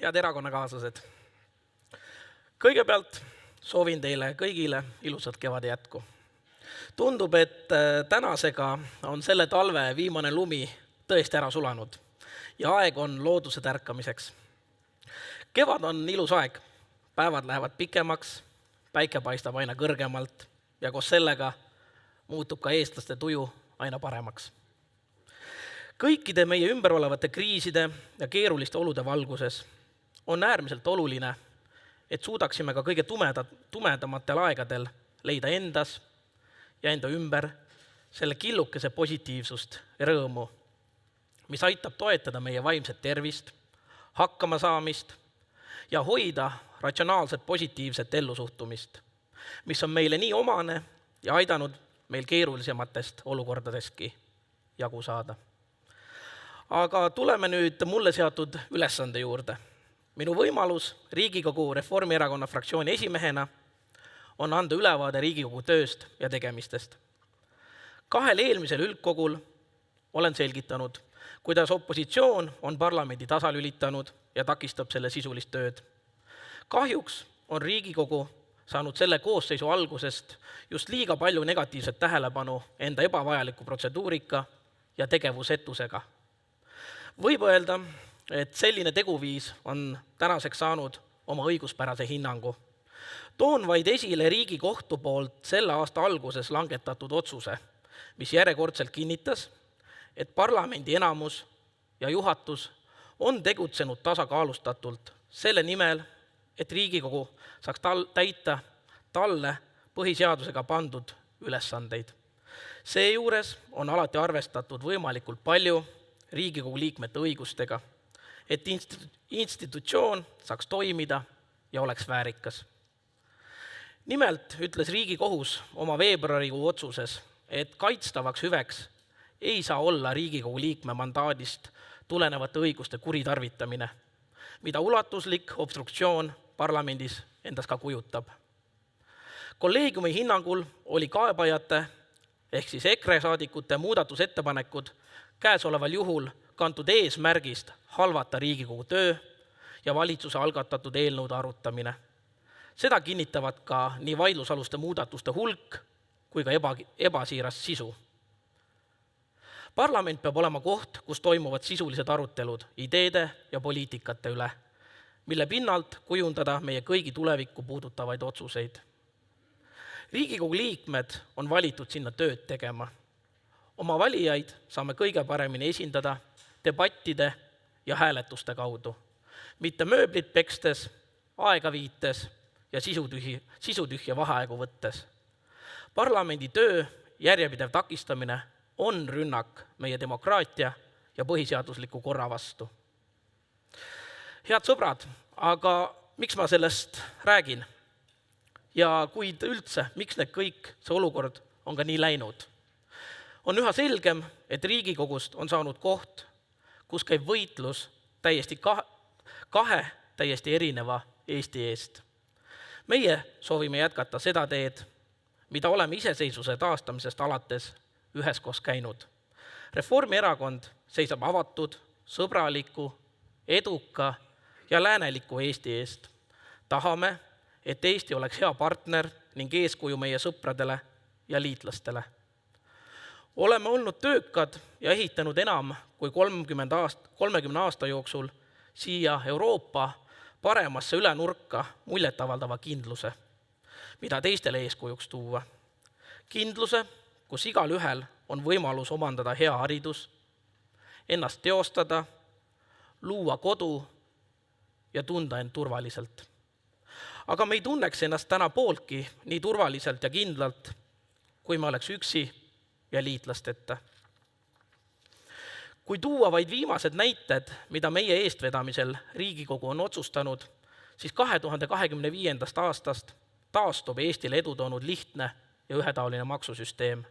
Head erakonnakaaslased! Kõigepealt soovin teile kõigile ilusat kevade jätku. Tundub, et tänasega on selle talve viimane lumi tõesti ära sulanud ja aeg on looduse tärkamiseks. Kevad on ilus aeg, päevad lähevad pikemaks, päike paistab aina kõrgemalt ja koos sellega muutub ka eestlaste tuju aina paremaks. Kõikide meie ümber olevate kriiside ja keeruliste olude valguses on äärmiselt oluline, et suudaksime ka kõige tumedamatel aegadel leida endas ja enda ümber selle killukese positiivsust ja rõõmu, mis aitab toetada meie vaimset tervist, hakkama saamist ja hoida ratsionaalset positiivset ellusuhtumist, mis on meile nii omane ja aidanud meil keerulisematest olukordadestki jagu saada. Aga tuleme nüüd mulle seatud ülesande juurde. Minu võimalus Riigikogu Reformierakonna fraktsiooni esimehena on anda ülevaade Riigikogu tööst ja tegemistest. 2 eelmisel üldkogul olen selgitanud, kuidas opositsioon on parlamendi tasalülitanud ja takistab selle sisulist tööd. Kahjuks on Riigikogu saanud selle koosseisu algusest just liiga palju negatiivset tähelepanu enda ebavajaliku protseduurika ja tegevusetusega. Võib öelda, et selline teguviis on tänaseks saanud oma õiguspärase hinnangu. Toon vaid esile Riigikohtu poolt selle aasta alguses langetatud otsuse, mis järjekordselt kinnitas, et parlamendi enamus ja juhatus on tegutsenud tasakaalustatult selle nimel, et Riigikogu saaks täita talle põhiseadusega pandud ülesandeid. Seejuures on alati arvestatud võimalikult palju Riigikogu liikmete õigustega, et institutsioon saaks toimida ja oleks väärikas. Nimelt ütles Riigikohus oma veebruarikuu otsuses, et kaitstavaks hüveks ei saa olla Riigikogu liikme mandaadist tulenevate õiguste kuritarvitamine, mida ulatuslik obstruktsioon parlamendis endas ka kujutab. Kolleegiumi hinnangul oli kaebajate ehk siis EKRE saadikute muudatusettepanekud käesoleval juhul kantud eesmärgist halvata Riigikogu töö ja valitsuse algatatud eelnõude arutamine. Seda kinnitavad ka nii vaidlusaluste muudatuste hulk kui ka ebasiiras sisu. Parlament peab olema koht, kus toimuvad sisulised arutelud ideede ja poliitikate üle, mille pinnalt kujundada meie kõigi tulevikku puudutavaid otsuseid. Riigikogu liikmed on valitud sinna tööd tegema. Oma valijaid saame kõige paremini esindada debattide ja hääletuste kaudu, mitte mööblit pekstes, aega viites ja sisutühja vaheaegu võttes. Parlamendi töö järjepidev takistamine on rünnak meie demokraatia ja põhiseadusliku korra vastu. Head sõbrad, aga miks ma sellest räägin? Ja kuid üldse, miks see olukord on ka nii läinud? On üha selgem, et Riigikogust on saanud koht, kus käib võitlus kahe täiesti erineva Eesti eest. Meie soovime jätkata seda teed, mida oleme iseseisvuse taastamisest alates üheskoos käinud. Reformierakond seisab avatud, sõbraliku, eduka ja lääneliku Eesti eest. Tahame, et Eesti oleks hea partner ning eeskuju meie sõpradele ja liitlastele. Oleme olnud töökad ja ehitanud enam kui 30 aasta jooksul siia Euroopa paremasse ülenurka muljetavaldava kindluse, mida teistele eeskujuks tuua. Kindluse, kus igal ühel on võimalus omandada hea haridus, ennast teostada, luua kodu ja tunda end turvaliselt. Aga me ei tunneks ennast täna pooltki nii turvaliselt ja kindlalt, kui me oleks üksi ja liitlasteta. Kui tuua vaid viimased näited, mida meie eestvedamisel Riigikogu on otsustanud, siis 2025. aastast taastub Eestile edu toonud lihtne ja ühetaoline maksusüsteem.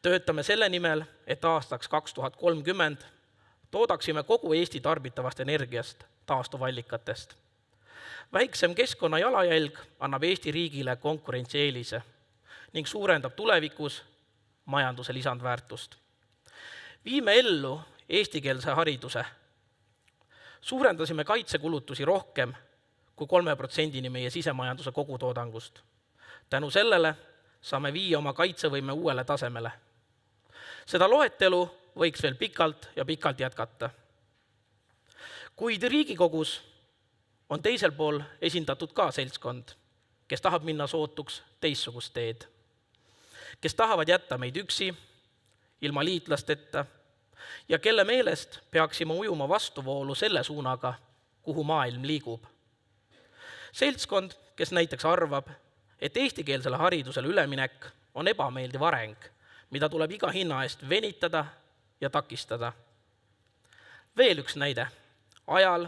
Töötame selle nimel, et aastaks 2030 toodaksime kogu Eesti tarbitavast energiast taastuvallikatest. Väiksem keskkonna jalajälg annab Eesti riigile konkurentsieelise ning suurendab tulevikus majanduse lisandväärtust. Viime ellu eestikeelse hariduse. Suurendasime kaitsekulutusi rohkem kui 3% meie sisemajanduse kogutoodangust. Tänu sellele saame viia oma kaitsevõime uuele tasemele. Seda loetelu võiks veel pikalt ja pikalt jätkata. Kuid Riigikogus on teisel pool esindatud ka seltskond, kes tahab minna sootuks teistsugust teed, kes tahavad jätta meid üksi, ilma liitlasteta ja kelle meelest peaksime ujuma vastuvoolu selle suunaga, kuhu maailm liigub. Seltskond, kes näiteks arvab, et eestikeelsele haridusele üleminek on ebameeldiv areng, mida tuleb iga hinna eest venitada ja takistada. Veel üks näide. Ajal,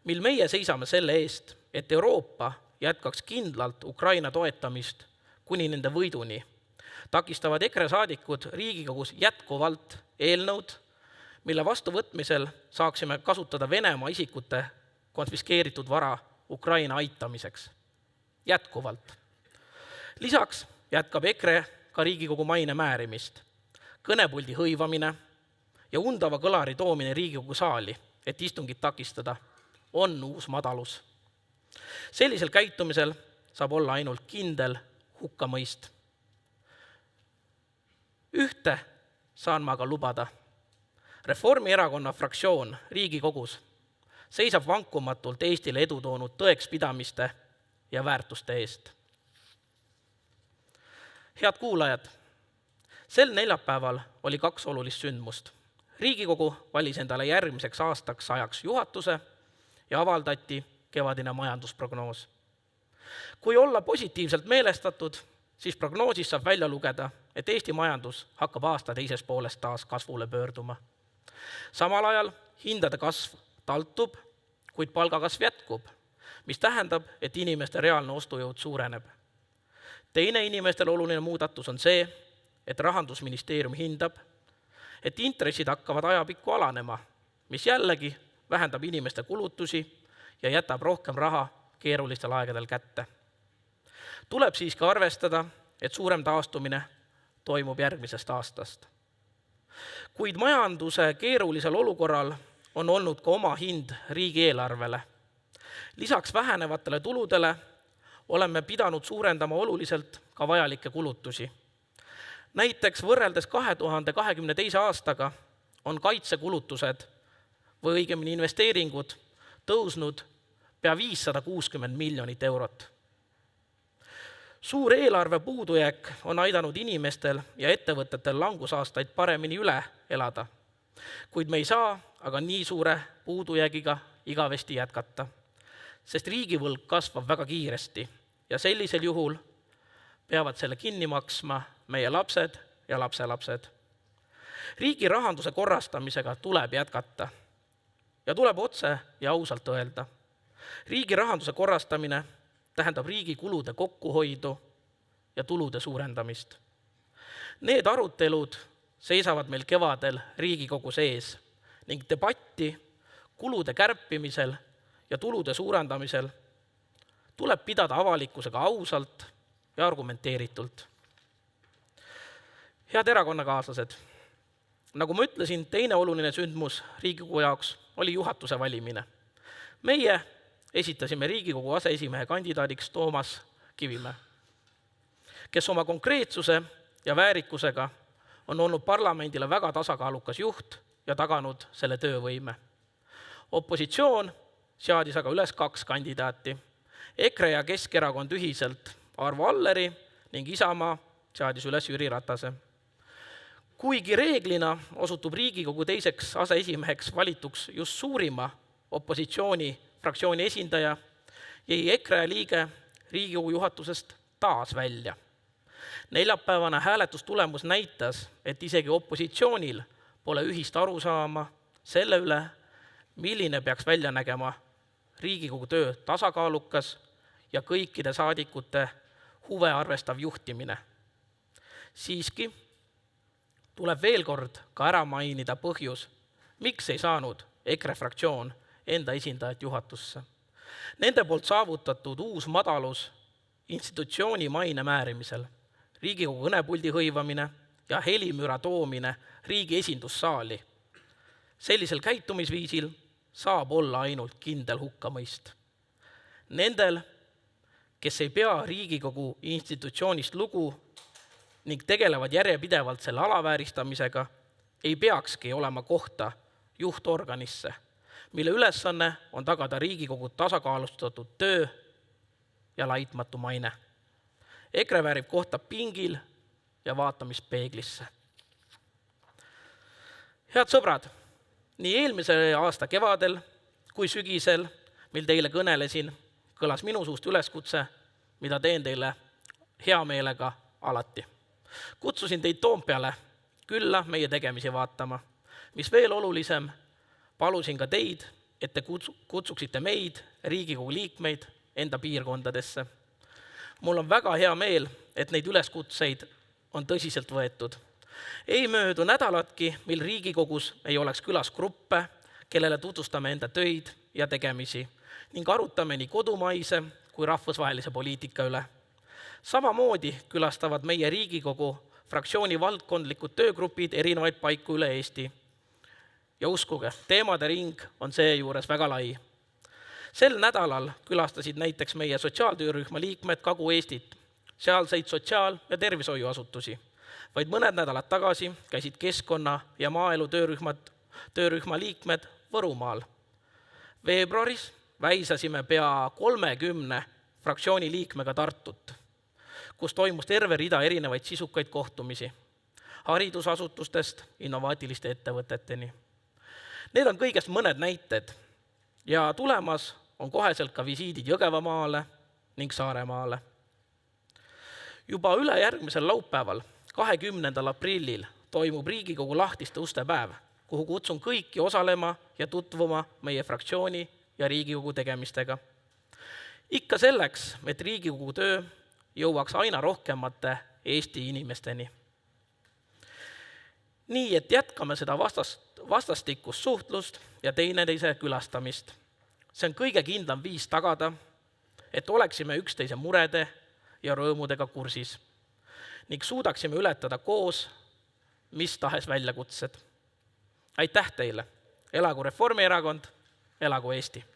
mil meie seisame selle eest, et Euroopa jätkaks kindlalt Ukraina toetamist kuni nende võiduni, takistavad EKRE saadikud Riigikogus jätkuvalt eelnõud, mille vastuvõtmisel saaksime kasutada Venemaa isikute konfiskeeritud vara Ukraina aitamiseks. Jätkuvalt. Lisaks jätkab EKRE ka Riigikogu maine määrimist, kõnepuldi hõivamine ja undava kõlari toomine Riigikogu saali, et istungit takistada, on uus madalus. Sellisel käitumisel saab olla ainult kindel hukkamõist. Ühte saan ma aga lubada. Reformierakonna fraktsioon Riigikogus seisab vankumatult Eestile edu toonud tõekspidamiste ja väärtuste eest. Head kuulajad, sel neljapäeval oli 2 olulist sündmust. Riigikogu valis endale järgmiseks aastaks ajaks juhatuse ja avaldati kevadine majandusprognoos. Kui olla positiivselt meelestatud, siis prognoosis saab välja lugeda, et Eesti majandus hakkab aasta teises pooles taas kasvule pöörduma. Samal ajal hindade kasv taltub, kuid palgakasv jätkub, mis tähendab, et inimeste reaalne ostujõud suureneb. Teine inimestele oluline muudatus on see, et Rahandusministeerium hindab, et intressid hakkavad ajapikku alanema, mis jällegi vähendab inimeste kulutusi ja jätab rohkem raha keerulistel aegadel kätte. Tuleb siiski arvestada, et suurem taastumine toimub järgmisest aastast. Kuid majanduse keerulisel olukorral on olnud ka oma hind riigieelarvele. Lisaks vähenevatele tuludele oleme pidanud suurendama oluliselt ka vajalikke kulutusi. Näiteks võrreldes 2022. aastaga on kaitsekulutused või õigemini investeeringud tõusnud pea 560 miljonit eurot. Suur eelarve puudujääk on aidanud inimestel ja ettevõtetel langusaastaid paremini üle elada, kuid me ei saa aga nii suure puudujäägiga igavesti jätkata, sest riigivõlg kasvab väga kiiresti ja sellisel juhul peavad selle kinni maksma meie lapsed ja lapselapsed. Riigi rahanduse korrastamisega tuleb jätkata ja tuleb otse ja ausalt öelda. Riigi rahanduse korrastamine tähendab riigi kulude kokkuhoidu ja tulude suurendamist. Need arutelud seisavad meil kevadel Riigikogus ees ning debatti kulude kärpimisel ja tulude suurendamisel tuleb pidada avalikkusega ausalt ja argumenteeritult. Head erakonnakaaslased, nagu ma ütlesin, teine oluline sündmus Riigikogu jaoks oli juhatuse valimine. Meie esitasime Riigikogu aseesimehe kandidaadiks Toomas Kivimäe, kes oma konkreetsuse ja väärikusega on olnud parlamendile väga tasakaalukas juht ja taganud selle töövõime. Opositsioon seadis aga üles 2 kandidaati. EKRE ja Keskerakond ühiselt Arvo Alleri ning Isamaa seadis üles Jüri Ratase. Kuigi reeglina osutub Riigikogu teiseks aseesimeheks valituks just suurima opositsiooni fraktsiooni esindaja, jäi EKRE liige Riigikogu juhatusest taas välja. Neljapäevane hääletustulemus näitas, et isegi opositsioonil pole ühist arusaama selle üle, milline peaks välja nägema Riigikogu töö tasakaalukas ja kõikide saadikute huve arvestav juhtimine. Siiski tuleb veel kord ka ära mainida põhjus, miks ei saanud EKRE fraktsioon enda esindajat juhatusse. Nende poolt saavutatud uus madalus institutsiooni maine määrimisel, Riigikogu kõnepuldi hõivamine ja helimüra toomine riigi esindussaali. Sellisel käitumisviisil saab olla ainult kindel hukkamõist. Nendel, kes ei pea Riigikogu institutsioonist lugu ning tegelevad järjepidevalt selle alavääristamisega, ei peakski olema kohta juhtorganisse, mille ülesanne on tagada Riigikogu tasakaalustatud töö ja laitmatu maine. EKRE väärib kohta pingil ja vaatamist peeglisse. Head sõbrad, nii eelmise aasta kevadel kui sügisel, mil teile kõnelesin, kõlas minu suust üleskutse, mida teen teile hea meelega alati. Kutsusin teid Toompeale külla meie tegemisi vaatama. Mis veel olulisem, palusin ka teid, et te kutsuksite meid, Riigikogu liikmeid, enda piirkondadesse. Mul on väga hea meel, et neid üleskutseid on tõsiselt võetud. Ei möödu nädalatki, mil Riigikogus ei oleks külas gruppe, kellele tutvustame enda töid ja tegemisi ning arutame nii kodumaise kui rahvusvahelise poliitika üle. Samamoodi külastavad meie Riigikogu fraktsiooni valdkondlikud töögrupid erinevaid paiku üle Eesti. Ja uskuge, teemade ring on seejuures väga lai. Sel nädalal külastasid näiteks meie sotsiaaltöörühma liikmed Kagu-Eestit, sealseid sotsiaal- ja tervishoiuasutusi. Vaid mõned nädalad tagasi käisid keskkonna- ja maaelu töörühma liikmed Võrumaal. Veebruaris väisasime pea 30 fraktsiooni liikmega Tartut, kus toimus terve rida erinevaid sisukaid kohtumisi, haridusasutustest innovaatiliste ettevõteteni. Need on kõigest mõned näited ja tulemas on koheselt ka visiidid Jõgevamaale ning Saaremaale. Juba ülejärgmisel laupäeval, 20. aprillil toimub Riigikogu lahtiste uste päev, kuhu kutsun kõiki osalema ja tutvuma meie fraktsiooni ja Riigikogu tegemistega. Ikka selleks, et Riigikogu töö jõuaks aina rohkemate Eesti inimesteni. Nii, et jätkame seda vastastikust suhtlust ja teineteise külastamist. See on kõige kindlam viis tagada, et oleksime üksteise murede ja rõõmudega kursis ning suudaksime ületada koos mis tahes väljakutsed. Aitäh teile! Elagu Reformierakond, elagu Eesti!